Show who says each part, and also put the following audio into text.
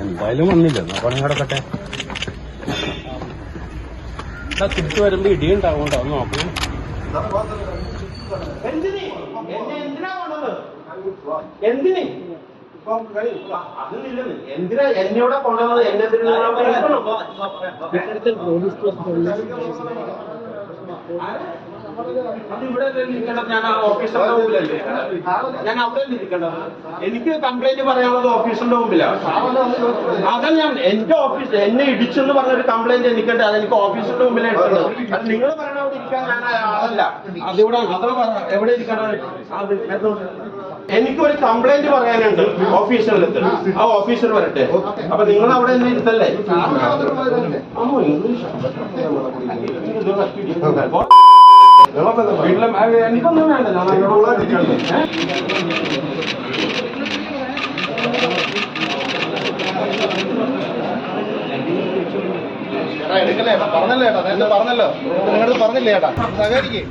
Speaker 1: എന്തായാലും വന്നില്ല. പണി കിടക്കട്ടെ. തിരിച്ചു വരുമ്പോ ഇടിയുണ്ടാവുണ്ടോ ഒന്ന് നോക്കണം. എന്തിന് എന്തിനാ എന്നോടെ കൊണ്ടുവന്നത്? എന്നെ അതിവിടെ ഇരിക്കേണ്ടത് ഞാൻ ഓഫീസറിന്റെ മുമ്പിലല്ലേ? ഞാൻ അവിടെ ഇരിക്കേണ്ടത്. എനിക്ക് കംപ്ലൈന്റ് പറയാനുള്ളത് ഓഫീസറിന്റെ മുമ്പിലാണ്. അതാ ഞാൻ എന്റെ ഓഫീസ് എന്നെ ഇടിച്ചെന്ന് പറഞ്ഞൊരു കംപ്ലൈന്റ് എനിക്കുണ്ട്. അതെനിക്ക് ഓഫീസറിന്റെ മുമ്പിലേ എടുക്കുന്നത്. അത് നിങ്ങൾ പറയണ അവിടെ ഇരിക്കാൻ ഞാൻ ആളല്ല. അതിവിടെ അത്ര എവിടെ ഇരിക്കണം? എനിക്കൊരു കംപ്ലൈന്റ് പറയാനുണ്ട് ഓഫീസറിലെത്ത്. ആ ഓഫീസർ വരട്ടെ. അപ്പൊ നിങ്ങൾ അവിടെ തന്നെ ഇരുത്തല്ലേ? ഇംഗ്ലീഷ് എനിക്കൊന്നും വേണ്ട.
Speaker 2: എടുക്കല്ലേ? പറഞ്ഞല്ലോ ചേട്ടാ, നേരത്തെ പറഞ്ഞല്ലോ. നിങ്ങളത് പറഞ്ഞില്ലേ ചേട്ടാ? സഹകരിക്കേ.